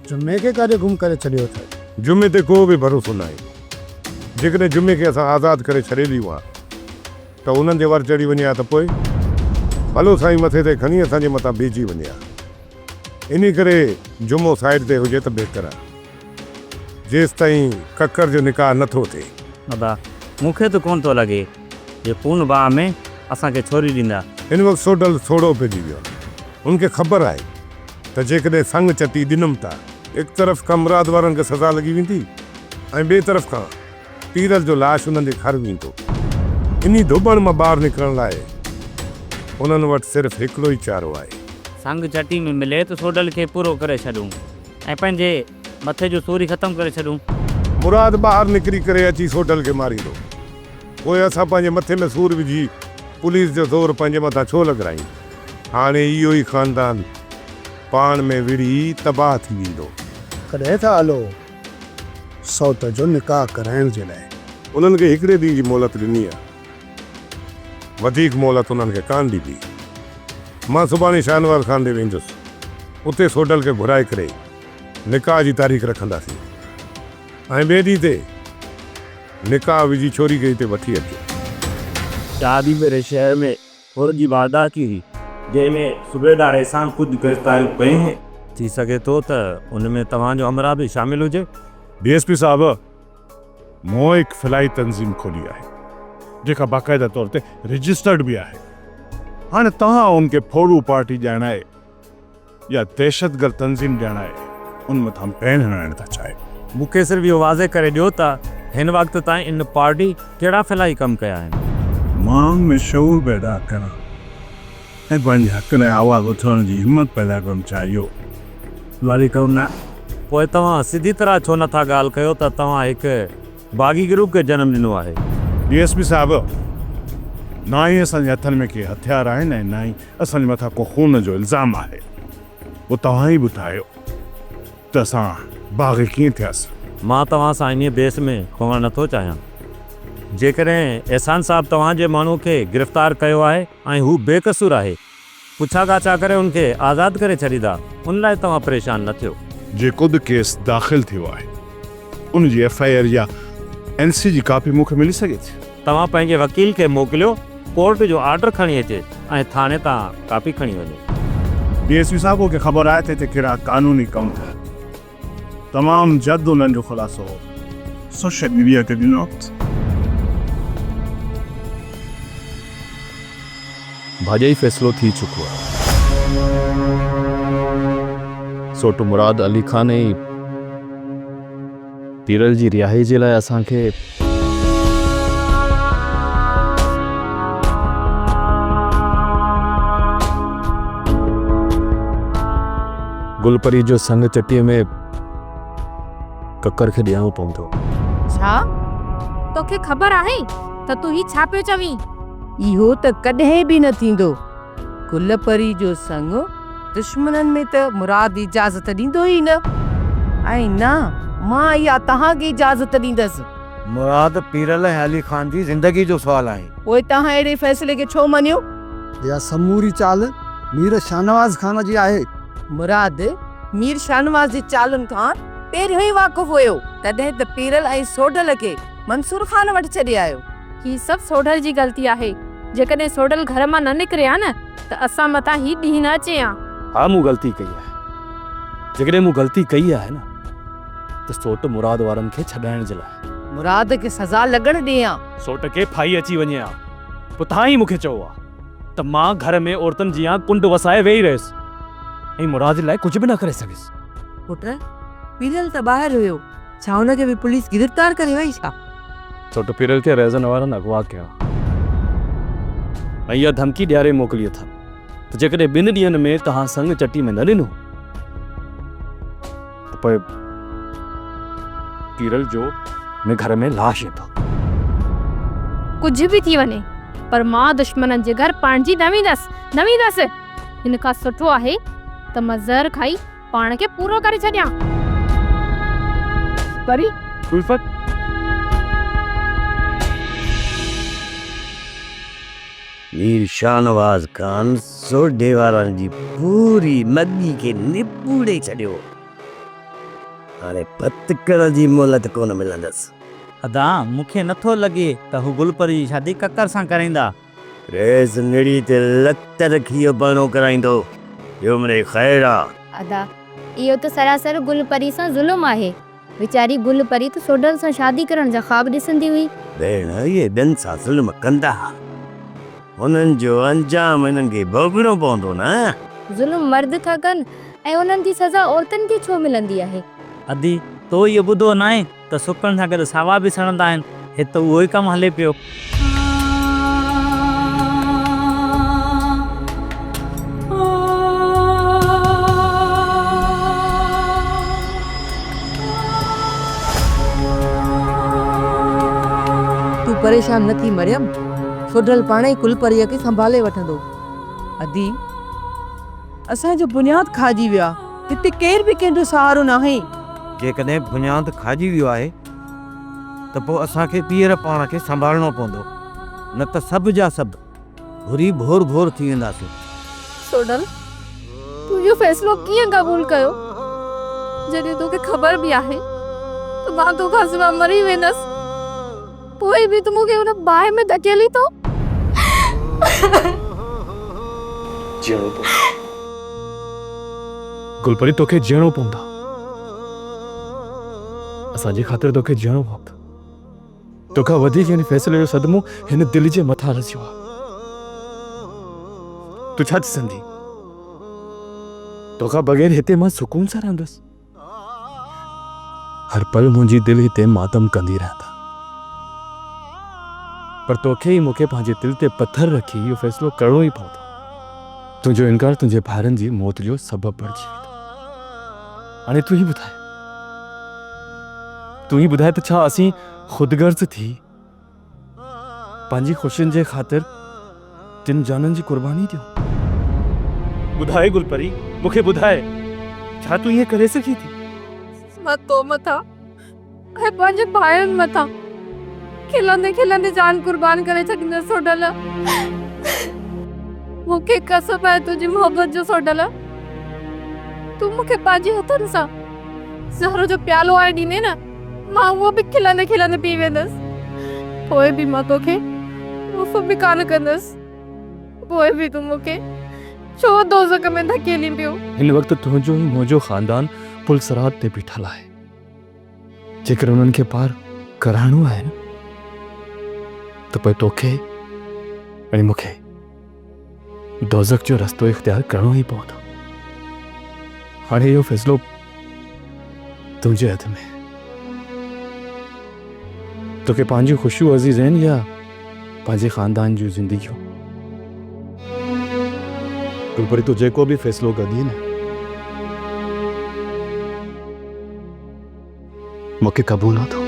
जुमे के काॾे गुम करे छॾियो अथई? जुमे ते को बि भरोसो न आहे। जेकॾहिं जुमे खे असां आज़ादु करे छॾे ॾियूं आहे त उन्हनि जे वर चढ़ी वञे हा त पोइ भलो साईं मथे ते खणी असांजे मथां बीहजी वञे हा। इन करे जुमो साइड ते हुजे त बहितर आहे, जेसि ताईं ककर जो निकाह नथो थिए। दादा मूंखे त कोन थो लॻे जे पून बाह में असांखे छोरी ॾींदा। हिन वक़्तु सोडल सोड़ो पइजी वियो आहे। उनखे ख़बर आहे त जेकॾहिं संग चटी ॾिनमि था, हिकु तरफ़ खां मुराद वारनि खे सज़ा लॻी वेंदी ऐं ॿिए तरफ़ खां पीरल जो लाश उन्हनि जे घर वेंदो। इन धुॿण मां ॿाहिरि निकिरण लाइ उन्हनि वटि सिर्फ़ु हिकिड़ो ई चारो आहे। संग चटी में मिले त सोडल खे पूरो करे छॾूं ऐं पंहिंजे मथे जो सूरी ख़तमु करे छॾूं। मुराद ॿाहिरि निकिरी करे अची सोडल खे मारींदो, पोइ असां पंहिंजे मथे में सूर विझी पुलिस जो ज़ोर पंहिंजे मथां छो लॻायूं? हाणे इहो ई ख़ानदान पाण में विड़ी तबाह थी वेंदो। कॾहिं था हलो सौत जो निकाह कराइण जे लाइ? उन्हनि खे हिकिड़े ॾींहं जी मोहलत ॾिनी आहे, वधीक मोहलत उन्हनि खे कान ॾिनी। मां सुभाणे शाहनवाज़ खान ॾे वेंदुसि, उते सोडल खे घुराए करे निकाह जी तारीख़ रखंदासीं ऐं ॿिए ॾींहं ते निकाह विझी छोरी खे हिते वठी अचो। शादी मेरे शहर में हुर जी वारदात की हुई जंहिंमें सूबेदार एहसान ख़ुदि गिरफ़्तार कई हैं। थी सघे थो त उन में तव्हांजो हमरा बि शामिल हुजे। DSP साहब, मूं हिकु फिलाई तंज़ीम खोली आहे जेका बाक़ाइदा तौर ते रजिस्टर्ड बि आहे। हाणे तव्हां उनखे फोड़ू पार्टी ॼाणाए या दहशतगर्द तंज़ीम ॼाणाए उन मथां बैन हणाइण था चाहियो। मूंखे सिर्फ़ु इहो वाज़े करे ॾियो त हिन वक़्त ताईं इन पार्टी कहिड़ा फिलाई कम कया आहिनि। माण्हुनि में शऊर पैदा करणु ऐं पंहिंजे हक़ लाइ आवाज़ उथण जी हिमत पैदा करणु चाहियो। वारी कमु न। पोइ तव्हां सिधी तरह छो नथा ॻाल्हि कयो त तव्हां हिकु बाग़ी गिरूह खे जनमु ॾिनो आहे? DSP साहब, ना ई असांजे हथनि में के हथियार आहिनि ऐं ना ई असांजे मथां को खून जो इल्ज़ाम आहे। उहो तव्हां ई ॿुधायो त असां बाग़ी कीअं थियासीं। मां तव्हां सां इन बेस में खणणु नथो चाहियां। जेकॾहिं एहसान साहब तव्हांजे माण्हू खे गिरफ़्तार कयो आहे ऐं हू बेक़सूर आहे, पुछा गाछा करे उनखे आज़ादु करे छॾींदा, उन लाइ तव्हां परेशान न थियो। जेको बि केस दाख़िल थियो आहे उन जी FIR या NC जी कापी मूंखे मिली सघे थी? तव्हां पंहिंजे वकील खे मोकिलियो, कोर्ट जो ऑर्डर खणी अचे ऐं थाणे तां कापी खणी वञे। DSP साहब खे ख़बर आहे त हिते कहिड़ा क़ानूनी कम तमामु जल्द उन्हनि जो ख़ुलासो सोशल मीडिया ते ॾिनो। भाॼाई फ़ैसिलो थी चुको आहे। सोट मुराद अली खान ऐं पीरल जी रिहाई जे लाइ असांखे गुलपरी जो संग चटीअ में ककर खे ॾियणो पवंदो। छा तोखे ख़बर आहे त तूं ही छा पियो चवीं? इहो त कॾहिं बि न थींदो। गुलपरी जो संग दुश्मननि में त मुराद इजाज़त ॾींदो ई न, ऐं न मां इहा तव्हांखे इजाज़त ॾींदसि। मुराद पीरल ऐं अली खान जी ज़िंदगी जो सुवाल आहे। पोइ तव्हां अहिड़े फ़ैसिले खे छो मञियो? या समूरी चाल मीर शाहनवाज़ खान जी आहे। मुराद मीर शाहनवाज़ जी चालुनि खां पहिरियों ई वाक़ुफ़ हुयो, तॾहिं त पीरल ऐं सोडल खे मंसूर खान वटि छॾे आयो। ही सभु सोडल जी ग़लती आहे। जेकॾहिं सोडल घर मां न निकिरे हा न त असां मथां ही ॾींहुं न अचे हा। हा, मूं ग़लती कई आहे। जेकॾहिं मूं ग़लती कई आहे न त सोट मुराद वारनि खे छॾाइण जे लाइ। मुराद खे सज़ा लॻण ॾियां। सोट खे फाई अची वञे हा। पोइ तव्हां ई मूंखे चयो आहे त मां घर में औरतुनि जी कुंड वसाए वेही रहियुसि ऐं मुराद लाइ कुझु बि न करे सघियुसि। पुट, पीरल त ॿाहिरि हुयो, छा हुनखे बि पुलिस गिरफ़्तार करे वई छा? सोट पीरल खे रैज़न वारनि अगवा कया ऐं इहा धमकी ॾियारे मोकिली अथनि त जेकॾहिं 2 ॾींहंनि में तव्हां संग चटी में न ॾिनो त पोइ पीरल जो घर में लाश ईंदो। कुझु बि थी वञे, पर मां दुश्मननि जे घर पाण जी न वेंदसि। हिन खां सुठो आहे त मां ज़हर खाई पाण खे पूरो करे छॾियां। परी उल्फत, मीर शाहनवाज़ खान सोडे वारनि जी पूरी नदी खे निपूड़े छॾियो। हाणे पतकड़ जी मोहलत कोन मिलंदसि। अदा मूंखे नथो लॻे त हू गुलपरी जी शादी ककर सां कराईंदा। रेस निड़ी ते लत रखी इहो बहिणो कराईंदो। इहो मिड़े ख़ैरु आहे। अदा इहो त सरासर गुलपरी सां ज़ुल्म आहे। वीचारी गुलपरी त सोडल सां शादी करण जा ख़्वाब ॾिसंदी हुई। भेण इहे ॿियनि सां ज़ुल्म कंदा, हुननि जो अंजाम हिननि खे भोगणो पवंदो न। ज़ुल्म मर्द था कनि ऐं उन्हनि जी सज़ा औरतुनि खे छो मिलंदी आहे? अदी तो इहो ॿुधो न आहे त सुकनि सां गॾु सावा बि सड़ंदा आहिनि। हिते उहो ई कमु हले पियो। तूं परेशान न थी मरियम, सोडल पाणे ई कुलपरीअ खे संभाले वठंदो। अदी असांजो बुनियाद खाजी वियो आहे, हिते केर बि कंहिंजो सहारो न आहे। जेकॾहिं बुनियाद खाजी वियो आहे त पोइ असांखे पीअर पाण खे संभालणो पवंदो, न त सभु जा सभु घुरी भोर भोर थी वेंदासीं। सोडल तूं इहो फ़ैसिलो कीअं क़बूल कयो जॾहिं तोखे ख़बर बि आहे त मां तोखां सिवा मरी वेंदसि, पोइ बि तूं मूंखे हुन बाहि में धकेली थो? गुलपरी तोखे जीअणो पवंदा, असांजे ख़ातिर तोखे जीअणो पवंदो। तोखां वधीक हिन फ़ैसिले जो सदमो हिन दिलि जे मथां रसियो आहे। तूं छा ॾिसंदी? तोखां बग़ैर हिते मां सुकून सां रहंदुसि। हर पल मुंहिंजी दिलि हिते मातम कंदी रहंदा, पर तोखे ई मूंखे पंहिंजे दिलि ते पत्थर रखी इहो फ़ैसिलो करणो ई पवंदो। तुंहिंजो इनकार तुंहिंजे भाइरनि जी मौत जो सबबु बणिजी वेंदो। हाणे तूं ई ॿुधाए त छा असीं ख़ुदगर्ज़ थी पंहिंजी ख़ुशियुनि जे ख़ातिर तिन जाननि जी कुर्बानी ॾियूं? ॿुधाए गुलपरी, मूंखे ॿुधाए, छा तूं ईअं करे सघी थी? मां तो मथां ऐं पंहिंजे भाइरनि मथां खिलंदे खिलंदे जान कुर्बान करे छॾींदसि। सोडल मूंखे कसम आहे तुंहिंजी मोहबत जो। सोडल तूं मूंखे पंहिंजे हथनि सां ज़हर जो प्यालो आहे ॾींदे न, मां उहो बि खिलंदे खिलंदे पी वेंदसि। पोइ बि मां तोखे उफ़ बि कान कंदसि। पोइ बि तूं मूंखे छो दोज़ख में धकेली पियो? हिन वक़्तु तुंहिंजो ई मुंहिंजो ख़ानदान पुल सरात ते बीठल आहे। जेकर उन्हनि खे पार कराइणो आहे त पोइ तोखे ऐं मूंखे दोज़ख जो रस्तो इख्तियार करणो ई पवंदो। हाणे इहो फ़ैसिलो तुंहिंजे हथ में। तोखे पंहिंजूं ख़ुशियूं अज़ीज़ आहिनि या पंहिंजे ख़ानदान जूं ज़िंदगियूं? गुलपरी तूं जेको बि फ़ैसिलो कढी न, मूंखे क़बूल हूंदो।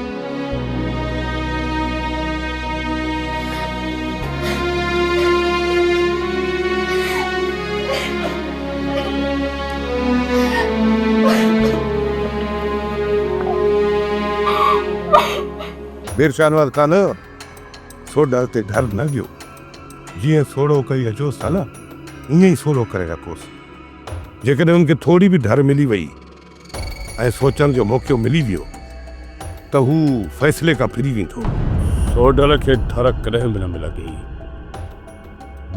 बेरशानवाद खान सोडल ते डर न ॾियो। जीअं सोड़ो कई अचोसि था न, ईअं ई सोड़ो करे रखोसि। जेकॾहिं उनखे थोरी बि डर मिली वई ऐं सोचण जो मौक़ो मिली वियो त हू फ़ैसिले खां फिरी वेंदो। सोडल खे डर कॾहिं बि न मिलंदी।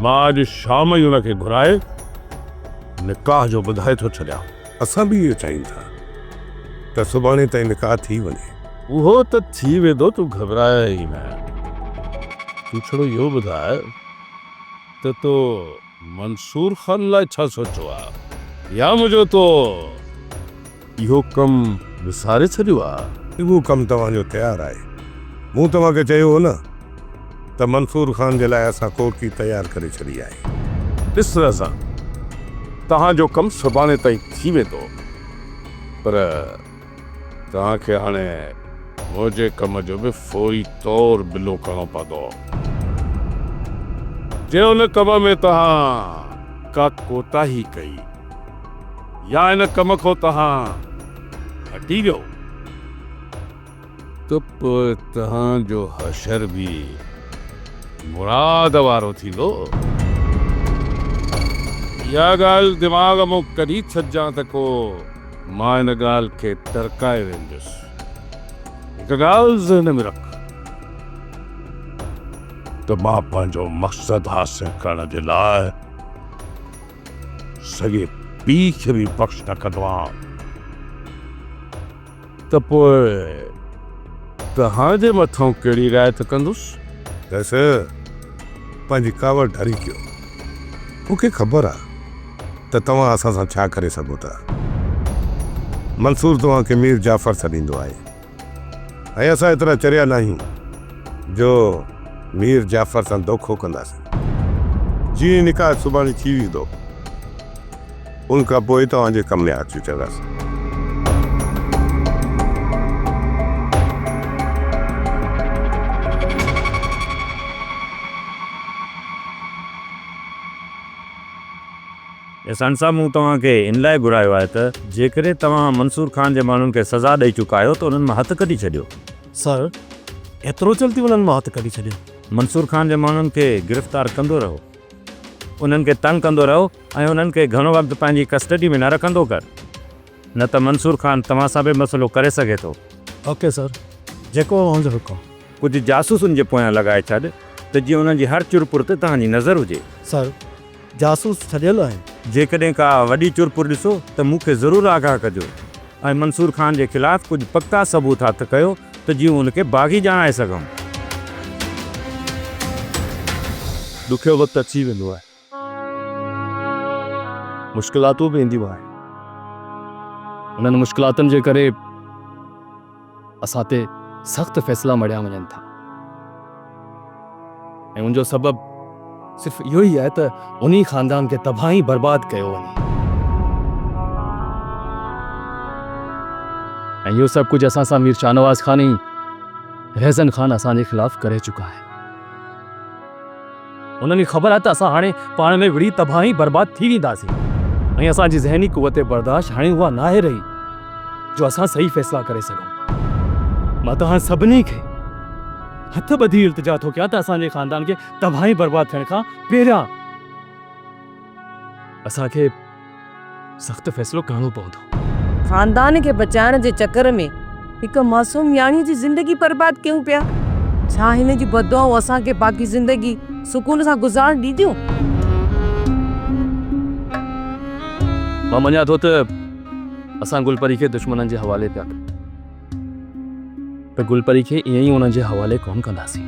मां अॼु शाम ई हुनखे घुराए निकाह जो ॿुधाए थो छॾियां। असां बि इहो चाहियूं था त सुभाणे ताईं निकाह थी वञे। उहो त थी वेंदो, तूं घबराए ई न। तूं छड़ो इहो ॿुधाए त तो मंसूर ख़ान लाइ छा सोचियो आहे, या मुंहिंजो तो इहो कमु विसारे छॾियो आहे? उहो कमु तव्हांजो तयारु आहे। मूं तव्हांखे चयो हो न त मंसूर ख़ान जे लाइ असां कोठी तयारु करे छॾी आहे। ॾिस असां तव्हांजो कमु सुभाणे ताईं थी वेंदो, पर तव्हांखे हाणे मुंहिंजे कम जो बि फ़ौरी तौर बिलो करणो पवंदो। जे हुन कम में तव्हां का कोताही कई या हिन कम खां तव्हां हटी वियो त पोइ तव्हांजो हशर बि मुराद वारो थींदो। इहा ॻाल्हि दिमाग़ मां कढी छॾिजां त को मां इन ॻाल्हि खे टरकाए वेंदुसि। हिकु ॻाल्हि ज़हन में रख त मां पंहिंजो मक़सदु हासिल करण जे लाइ सॼे पीउ खे बि बख़्श न कंदो आहियां। त पोइ तव्हांजे मथां कहिड़ी रायत कंदुसि? वैसे पंहिंजी कावड़ ढरी कयो। मूंखे ख़बर आहे त तव्हां असां सां छा करे सघो था। मंसूर तव्हांखे मीर जाफ़र छॾींदो आहे ऐं असां एतिरा चरिया न आहियूं जो मीर जाफ़र सां दोखो कंदासीं। जीअं निकाह सुभाणे थी वेंदो उन खां पोइ तव्हांजे कम में अची वेंदासीं। एहसान साहब मूं तव्हांखे इन लाइ घुरायो आहे त जेकॾहिं तव्हां मंसूर खान जे माण्हुनि खे सज़ा ॾेई चुका आहियो त उन्हनि मां हथु कढी छॾियो। सर एतिरो जल्दी उन्हनि मां हथु कढी छॾियो? मंसूर खान जे माण्हुनि खे गिरफ़्तार कंदो रहो, उन्हनि खे तंग कंदो रहो ऐं उन्हनि खे घणो वक़्तु पंहिंजी कस्टडी में न रखंदो कर, न त मंसूर खान तव्हां सां बि मसइलो करे सघे थो। ओके सर, जेको मुंहिंजो हुकुम। कुझु जासूसुनि जे पोयां लॻाए छॾ त जीअं उन्हनि जी हर चुरपुर ते तव्हांजी नज़र हुजे। सर जासूस छॾियल आहिनि। जेकॾहिं का वॾी चुरपुर ॾिसो त मूंखे ज़रूरु आगाह कजो ऐं मंसूर खान जे ख़िलाफ़ु कुझु पक्का सबूत हथु कयो त जीअं उनखे बाग़ी ॼाणाए सघूं। ॾुखियो वक़्तु अची वेंदो आहे, मुश्किलातूं बि ईंदियूं आहिनि। उन्हनि मुश्किलातुनि जे करे असां ते सख़्तु फ़ैसिला मड़िया वञनि था ऐं उनजो सबबु सिर्फ़ु इहो ई आहे त उन्ही ख़ानदान खे तबाही बर्बाद कयो वञे ऐं इहो सभु कुझु असां सां मीर शाहनवाज़ खान ऐं रहज़न खान असांजे ख़िलाफ़ु करे चुका आहे। उन्हनि खे ख़बर आहे त असां हाणे पाण में विड़ी तबाही बर्बाद थी वेंदासीं ऐं असांजी ज़हनी क़ुवत बर्दाश्त हाणे उहा न आहे रही जो असां सही फ़ैसिला करे सघूं। मां तव्हां सभिनी खे हथ ॿधी इल्तिजा थो कयां त असांजे ख़ानदान खे तबाही बर्बाद थियण खां पहिरियां असांखे सख़्तु फ़ैसिलो करणो पवंदो। खानदान खे बचाइण जे चकर में हिकु मासूम न्याणी जी ज़िंदगी बर्बाद कयूं पिया। छा हिन जी बददुआऊं असांखे बाक़ी ज़िंदगी सुकून सां गुज़ारण ॾींदियूं? मां मञा थो त असां गुलपरी खे दुश्मननि जे हवाले पिया कयूं, पर गुलपरी खे ईअं ई उन्हनि जे हवाले कोन कंदासीं।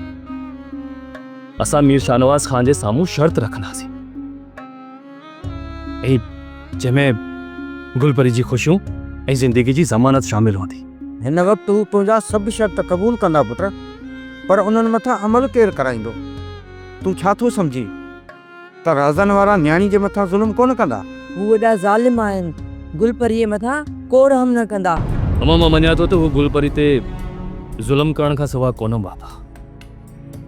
असां मीर शाहनवाज़ खान जे साम्हूं शर्त रखंदासीं ऐं जंहिंमें गुलपरी जी ख़ुशियूं ऐं ज़िंदगी जी ज़मानत शामिल हूंदी। हिन वक़्तु हू तुंहिंजा सभु शर्त क़बूल कंदा पुट, पर उन्हनि मथां अमल केरु कराईंदो? तूं छा थो सम्झी त राज़न वारा न्याणी जे मथां ज़ुल्म कोन कंदा? हू वॾा ज़ालिम आहिनि, गुलपरीअ मथां को रहम न कंदा। मां मञा थो त हू गुलपरी ते ज़ुल्म करण खां सवाइ कोन बाबा,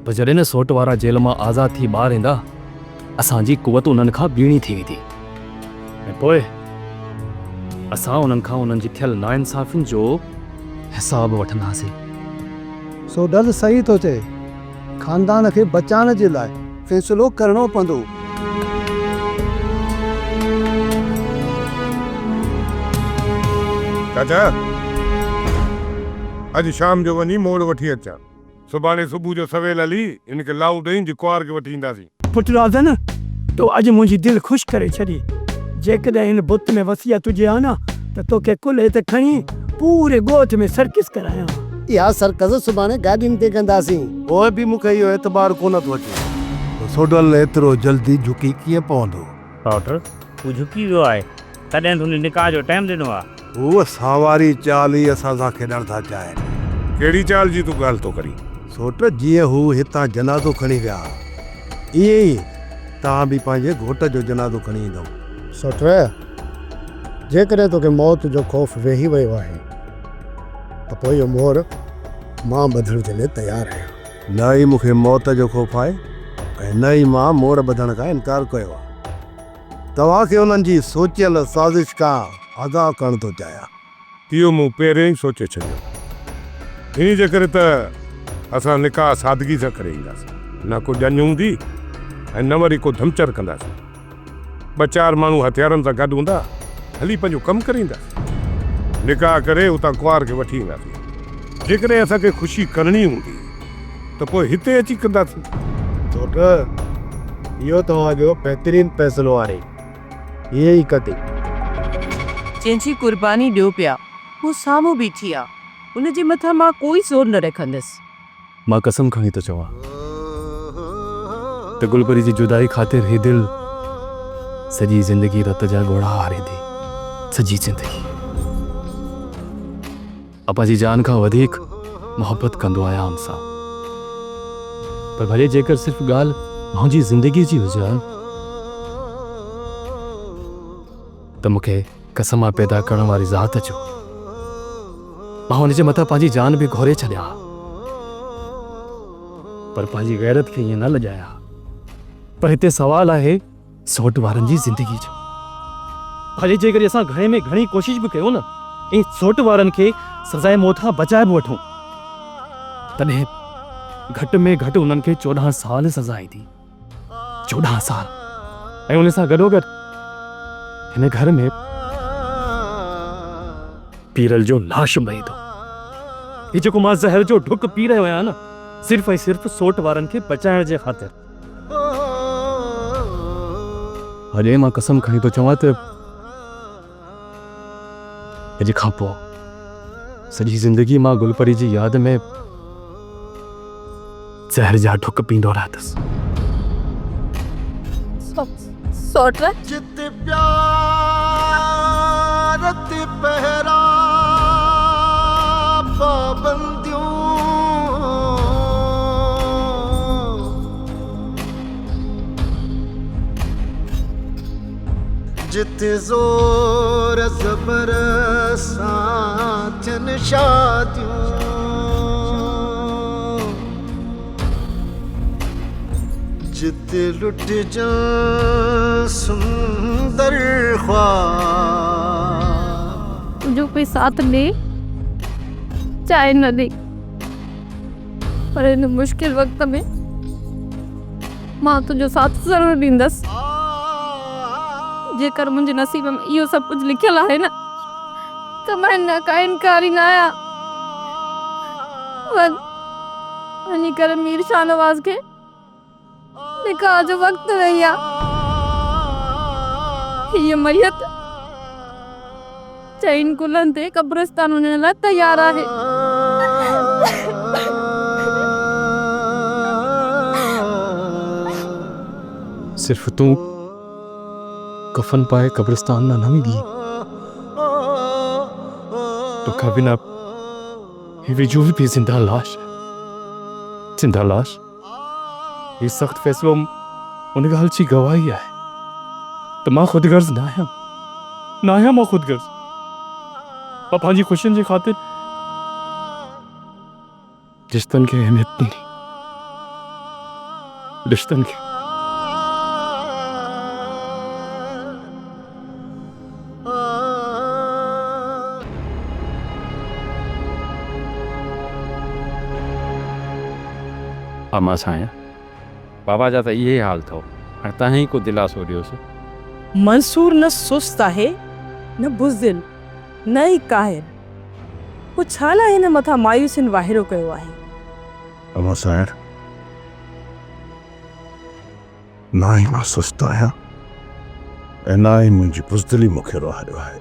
पर जॾहिं न सोट वारा जेल मां आज़ाद थी ॿाहिरि ईंदा असांजी कुवत उन्हनि खां ॿीणी थी वेंदी ऐं पोइ असां उन्हनि खां उन्हनि जी थियल नाइंसाफ़ियुनि जो हिसाबु वठंदासीं। सो डल सही थो चए, खानदान खे बचाइण जे लाइ फ़ैसिलो करणो पवंदो। चाचा अॼु शाम जो वञी मोड़ वठी अचां, सुभाणे सुबुह जो सवेल हली इनखे लाऊ ॾेई कुंवार खे वठी ईंदासीं। पुट राज़न, तो अॼु मुंहिंजी दिलि ख़ुशि करे छॾी। जेकॾहिं हिन बुत में वसियत हुजे हा न त तोखे कुल्हे ते खणी पूरे ॻोठ में सर्किस करायां। इहा सरकस सुभाणे गाॾियुनि ते कंदासीं। पोइ बि मूंखे इहो एतबार कोन थो अचे। सोडल एतिरो जल्दी झुकी कीअं पवंदो? डॉक्टर तूं झुकी वियो आहे, तॾहिं तुंहिंजे निकाह जो टाइम ॾिनो आहे। उहा सावारी चाल ई असां सां खेॾण था चाहिनि। कहिड़ी चाल जी तूं ॻाल्हि थो करीं? सोट जीअं हू हितां जनाज़ो खणी विया ईअं ई तव्हां बि पंहिंजे घोट जो जनाज़ो खणी ईंदव। सोट जेकॾहिं तोखे मौत जो ख़ौफ़ वेही वियो आहे त पोइ इहो मोर मां ॿधण जे लाइ तयारु आहियां। न ई मूंखे मौत जो ख़ौफ़ आहे ऐं न ई मां मोर ॿधण खां इनकार कयो आहे। तव्हांखे उन्हनि जी सोचियल साज़िश खां आगाह करण थो चाहियां। इहो मूं पहिरियों ई सोचे छॾियो। इन जे करे त असां निकाह सादगी सां करे ईंदासीं, न को ॼञ हूंदी ऐं न वरी को धमचर कंदासीं। ॿ चारि माण्हू हथियारनि सां गॾु हूंदा, हली पंहिंजो कमु करींदा, निकाह करे उतां कुंवार खे वठी ईंदासीं। जेकॾहिं असांखे ख़ुशी करणी हूंदी त पोइ हिते अची कंदासीं। छोट इहो तव्हांजो बहितरीन फ़ैसिलो आहे, इहे ई कदे जंहिंजी कुर्बानी ॾियो पिया हू साम्हूं बीठी आहे, उनजे मथां मां कोई ज़ोर न रखंदसि। मां कसम खणी थो चवां त गुलपरी जी जुदाई ख़ातिर ही दिल सॼी ज़िंदगी रत जा ॻोढ़ा हारे थी, सॼी ज़िंदगी। अपा जी जान खां वधीक मोहबत कंदो आहियां हुन सां, पर भले जेकर सिर्फ़ ॻाल्हि मुंहिंजी ज़िंदगी जी हुजे त मूंखे कसम पैदा करण वारी ज़ात जो मां हुनजे मथां पंहिंजी जान बि घोरे छॾिया, पर पंहिंजी गैरत खे ईअं न लॼाया। पर हिते सवाल आहे सौट वारनि जी ज़िंदगी जो। भले जेकर असां घणे में घणी कोशिश बि कयूं न ऐं सौट वारनि खे सज़ाए मौत खां बचाए बि वठूं, तॾहिं घटि में घटि उन्हनि खे 14 साल सज़ा ईंदी, 14 साल। ऐं उन सां गॾोगॾु हिन घर में पीरल जो लाश बही थो। ही जेको मां ज़हर जो ढुक पी रहियो आहियां न, सिर्फ़ ऐं सिर्फ़ सौट वारनि खे बचाइण जे ख़ातिर। अॼु मां कसम खणी थो चवां त अॼु खां पोइ सॼी ज़िंदगी मां गुलपरी जी यादि में ज़हर जा ढुक पींदो रहंदुसि। सौट जित प्यार ते पहरा पाबंदियों जित जोर ज़बर सां थियनि शादियूं, जित लुट जा सुंदर ख्वाब, जो कोई साथ दे चाहे न दे, पर इन मुश्किल वक्त में मां तुझो साथ ज़रूर ॾींदसि। जेकर मुंहिंजे नसीब में इहो सभु कुझु लिखियलु आहे न, त मां हिन का इनकारी न आहियां। वञी करे मीर शाहनवाज़ खे निकाह जो वक़्तु रही आहे। हीअ मैयत चइनि गुलनि ते क़ब्रिस्तान वञण लाइ तयार आहे। सिर्फ़ तूं कफन पाए कब्रिस्तान न मिली, तोखा बिना ही वजूद भी जिंदा लाश है, जिंदा लाश। ये सख्त फैसलो उन ॻाल्हि जी गवाही आहे त मां ख़ुदगर्ज़ न आहियां, मां ख़ुदगर्ज़। मां पंहिंजी ख़ुशियुनि जी ख़ातिर रिश्तनि खे अहमियत ॾिनी, रिश्तनि खे। मां साईं बाबा जा त इहे हाल अथव, हाणे तव्हां ई को दिलासो ॾियोसि। मंसूर न सुस्त आहे न बुज़दिल न ई काहिर, पोइ छा लाइ हिन मथां मायूसियुनि वाहिरो कयो आहे? अमा साईं ना ई मां सुस्त आहियां ऐं ना ई मुंहिंजी बुज़दिली मूंखे रोहारियो आहे।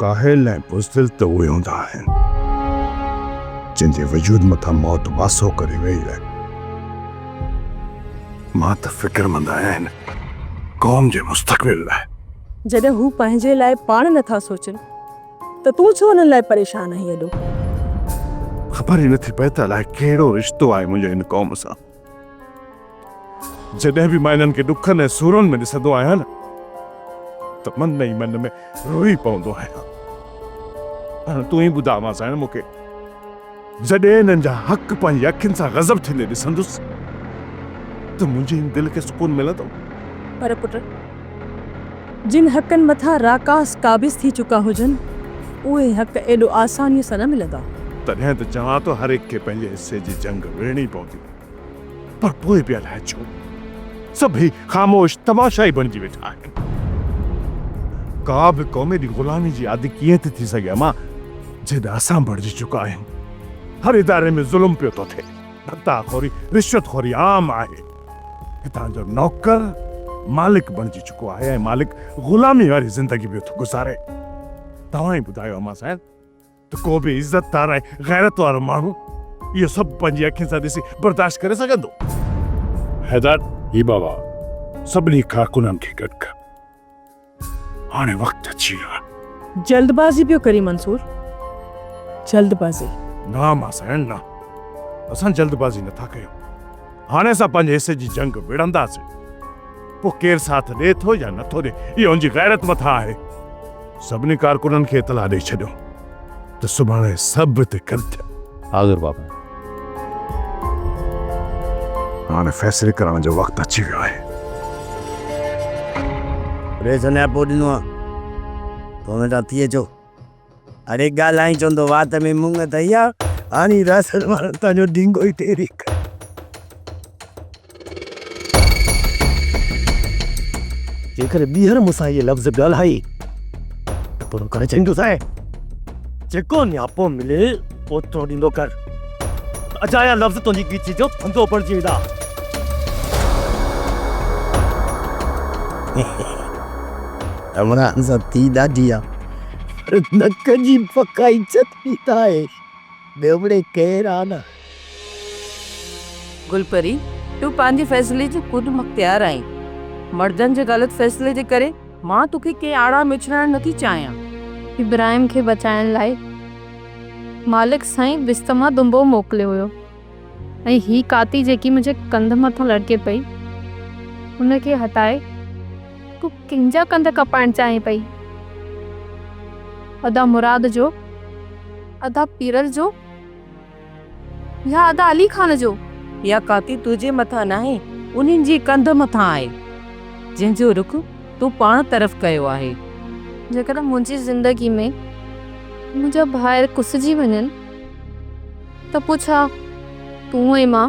काहिल ऐं बुज़दिल त उहे हूंदा आहिनि जंहिंजे वजूद मथां मौत वासो करे वेही रहे। मां त फ़िक्रमंद आहियां हिन क़ौम जे मुस्तक़बिल लाइ। जॾहिं हू पंहिंजे लाइ पाण नथा सोचनि त तूं छो हुननि लाइ परेशान आहीं एॾो? ख़बर ई नथी पए त अलाए कहिड़ो रिश्तो आहे मुंहिंजो हिन क़ौम सां। जॾहिं बि मां इन्हनि खे ॾुखनि ऐं सूरनि में ॾिसंदो आहियां न, त मन ई मन में रोई पवंदो आहियां। हाणे तूं ई ॿुधा मां साईं मूंखे, जॾहिं इन्हनि जा हक़ पंहिंजी अखियुनि सां गज़ब थींदे ॾिसंदुसि त मुंहिंजे हिन दिलि खे सुकून मिलंदो। पर पुट, जिन हक़नि मथां राकास काबिज़ थी चुका हुजनि, उहे हक़ एॾो आसानीअ सां न मिलंदा। तॾहिं त चवां थो हर एक खे पंहिंजे हिसे जी जंग विड़णी पवंदी, पर पोइ बि अलाए छो सभी खामोश तमाशाई बणिजी वेठा आहिनि। का बि क़ौम जी ग़ुलामी जी आदि कीअं थी सघे मां, जेॾा असां बणिजी चुका आहियूं। हर इदारे में ज़ुल्म पियो थो थिए, धक्ताखोरी रिश्वतखोरी आम आहे। हितां जो नौकर मालिक बणिजी चुको आहे ऐं मालिक ग़ुलामी वारी ज़िंदगी पियो थो गुज़ारे। तव्हां ई ॿुधायो अमा साहिब, त को बि इज़तदार ऐं गैरत वारो माण्हू इहो सभु पंहिंजी अखियुनि सां ॾिसी बर्दाश्त करे सघंदो? हैदर, ही बाबा सभिनी कारकुननि खे गॾु कर। हाणे वक़्तु अची वियो आहे। जल्दबाज़ी पियो करी मंसूर, जल्दबाज़ी ना मां साहिब ना, असां जल्दबाज़ी नथा कयूं। हाणे असां पंहिंजे हिसे जी जंग विड़ंदासीं, पोइ केरु साथ ॾिए थो या नथो ॾिए इहो उनजी गैरत मथां आहे। सभिनी कारकुननि खे इतला ॾेई छॾियो त सुभाणे सभु हिते गॾु थिया। हाज़िर बाबा। हाणे फ़ैसिले करण जो वक़्तु अची वियो आहे। रेसन पोइ ॾिनो आहे पोइ वेठा थिए चो। अरे ॻाल्हाई चवंदो वात में मुंग अथई आहे, हाणे राशन वारनि तव्हांजो ढींगो ई टेरी कर। जेकर ॿीहर मूंसां इहे लफ़्ज़ ॻाल्हाई त पूरो करे छॾींदुसि। जेको न्यापो मिले ओतिरो ॾींदो कर। अजाया लफ़्ज़ तुंहिंजी गीची जो धंधो पड़जी वेंदा। अमरान सां थी ॾाढी आहे, पर नक जी पका इज़त पीता आहे। ॿियो बि केरु आहे न। गुलपरी, तूं पंहिंजे फ़ैसिले जो ख़ुदि मुख़्तियार आहीं। मर्दनि जे ग़लति फ़ैसिले जे करे मां तोखे के आड़ा मिछड़णु नथी चाहियां। इब्राहिम खे बचाइण लाइ मालिक साईं बिस्तमा दुंबो मोकिलियो हुयो, ऐं ही काती जेकी मुंहिंजे कंध मथां लड़के पई, हुनखे हटाए तूं कंहिंजा कंध कपाइण चाहीं पई? अदा मुराद जो, अदा पीरल जो, या अदा अली खान जो? या काती तुंहिंजे मथां न आहे, उन्हनि जी कंध मथां आहे, जंहिंजो रुख तूं पाण तरफ़ कयो आहे। जेकर मुंहिंजी ज़िंदगी में मुंहिंजा भाइर कुसिजी वञनि त पोइ छा तूं ऐं मां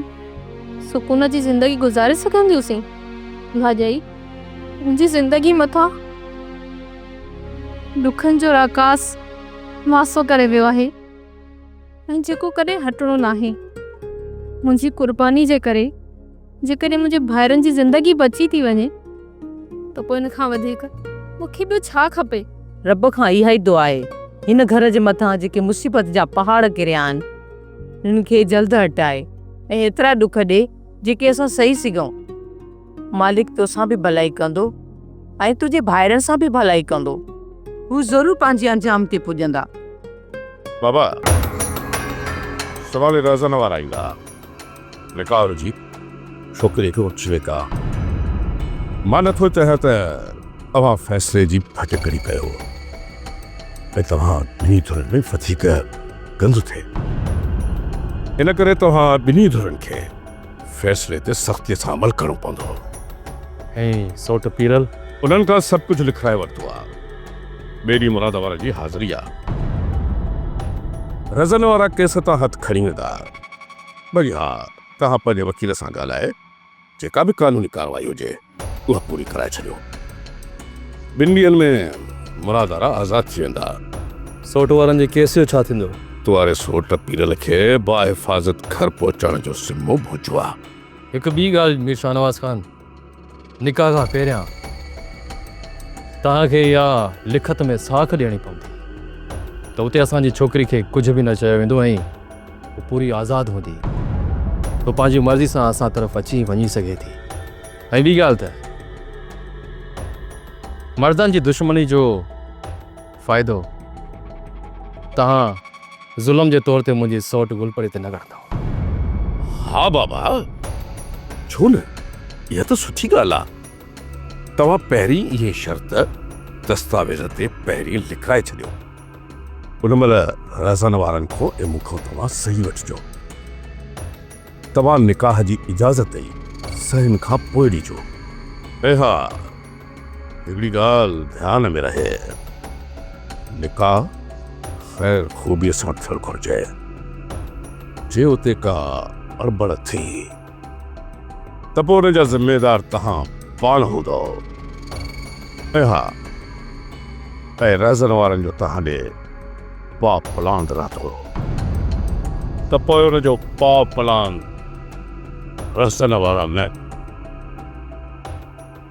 सुकून जी ज़िंदगी गुज़ारे सघंदियूंसीं? भाॼाई, मुंहिंजी ज़िंदगी मथां ॾुखनि जो राकास मासो करे वियो आहे, ऐं जेको कॾहिं हटणो नाहे। मुंहिंजी कुर्बानी जे करे जेकॾहिं मुंहिंजे भाइरनि जी ज़िंदगी बची थी वञे त पोइ इन खां वधीक मूंखे ॿियो छा खपे? रब खां इहा ई दुआ आहे, हिन घर जे मथां जेके मुसीबत जा पहाड़ किरिया आहिनि, हिन खे जल्द हटाए ऐं एतिरा ॾुख ॾे जेके असां सही सघूं। मालिक तोसां बि भलाई कंदो ऐं तुंहिंजे भाइरनि सां बि भलाई कंदो। हू ज़रूरु पंहिंजे अंजाम ते पुॼंदा। बाबा, सवाल रज़न वारा ईंदा निकाह जी छोकिरे खे उछले का मां नथो चाहियां त तव्हां फ़ैसिले जी फटकड़ी कयो ऐं तव्हां ॿिन्ही धुरनि में वधीक गंद थिए। इन करे तव्हां ॿिन्ही धुरनि खे फ़ैसिले ते सख़्तीअ सां अमल करणो पवंदो। ऐं सोट पीरल उन्हनि खां सभु कुझु लिखाए वरितो आहे। ॿेड़ी मुराद वारा जी हाज़िरी आहे। रज़न वारा केस तां हथु खणी वेंदा। भई हा, तव्हां पंहिंजे वकील सां ॻाल्हाए जेका बि कानूनी कार्रवाई हुजे उहा पूरी कराए छॾियो। 2 ॾींहंनि में मुराद वारा आज़ादु थी वेंदा। सोट वारनि जे केस जो छा थींदो? तुआरे सोट पीरल खे बाहिफ़ाज़त घर पहुचाइण जो ज़िम्मो पहुचो आहे। हिकु ॿी ॻाल्हि मीर शाहनवाज़ खान, निकाह खां पहिरियां तव्हांखे इहा लिखत में साख ॾियणी पवंदी त उते असांजी छोकिरी खे कुझु बि न चयो वेंदो ऐं हू पूरी आज़ादु हूंदी, तो पंहिंजी मर्ज़ी सां असां तरफ़ अची वञी सघे थी। ऐं ॿी ॻाल्हि त मर्दनि जी दुश्मनी जो फ़ाइदो तव्हां ज़ुल्म जे तौर ते मुंहिंजी सौट गुलपरी ते न कंदव। हा बाबा, छो न, इहा त सुठी ॻाल्हि आहे। तव्हां पहिरीं इहे शर्त दस्तावेज़ ते पहिरीं लिखाए छॾियो। उन महिल रज़न वारनि खां ऐं मूंखां तव्हां सही वठिजो। तव्हां निकाह जी इजाज़त ॾेई सहन खां पोइ ॾिजो। ऐं हा, हिकिड़ी ॻाल्हि ध्यान में रहे, निकाह ख़ैर ख़ूबीअ सां थियणु घुरिजे। जे उते का अड़बड़ थी त पोइ हुन जा ज़िम्मेदार तव्हां पाण हूंदो। ऐं हा, ऐं रज़न वारनि जो तव्हां ॾे पाप प्लान रहंदो त पोइ हुनजो पाप प्लान रज़न वारा न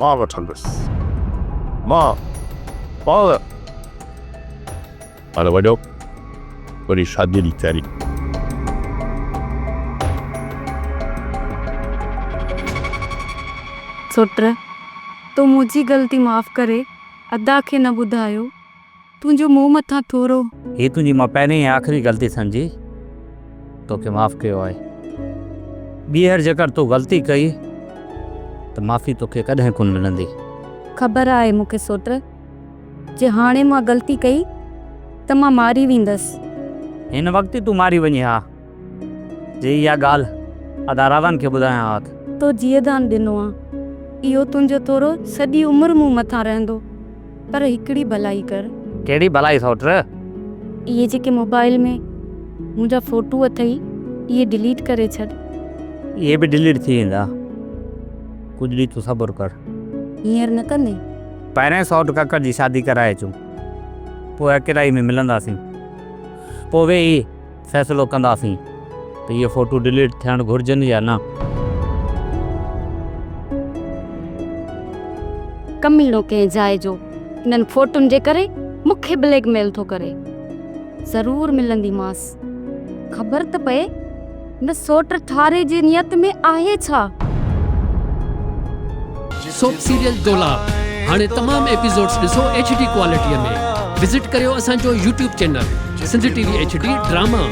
मां वठंदुसि। मां हाणे वञो वरी शादीअ जी तयारी। सोट तूं मुंहिंजी ग़लती माफ़ करे अदा खे न ॿुधायो। तुंहिंजो मुंहुं मथां थोरो ही तुंहिंजी मां पहिरीं ऐं आख़िरी ग़लती सम्झी तोखे माफ़ कयो आहे। ॿीहर जेकर तूं ग़लती कई त माफ़ी तोखे कॾहिं कोन मिलंदी। ख़बर आहे मूंखे सोट, जे हाणे मां ग़लती कई त मां मारी वेंदसि। हिन वक़्तु ई तूं मारी वञे हा जे इहा ॻाल्हि अदारावनि खे ॿुधायां हा तो जीअं दान ॾिनो आहे इहो तुंहिंजो थोरो सॼी उमिरि मूं मथां रहंदो। पर हिकिड़ी भलाई कर। कहिड़ी भलाई सौट? इहे जेके मोबाइल में मुंहिंजा फ़ोटू अथई इहे डिलीट करे छॾ। इहे बि डिलीट थी वेंदा। कुझु ॾींहुं तूं सब्र कर। हींअर न कंदे पहिरें सौट ककर जी शादी कराए अचूं, पोइ अकेलाई में मिलंदासीं, पोइ वेही फ़ैसिलो कंदासीं त इहे फ़ोटू डिलीट थियणु घुरिजनि या न। कमीनो कंहिं जाइ जो इन्हनि फ़ोटुनि जे करे मूंखे ब्लैकमेल थो करे। ज़रूरु मिलंदीमांसि। ख़बर त पए न सोट ठारे जी नियत में आहे छा। सोप सीरियल डोलाप हाणे तमाम एपिसोड्स ॾिसो HD क्वालिटीअ में। विज़िट करियो असांजो YouTube channel Sindh TV HD drama.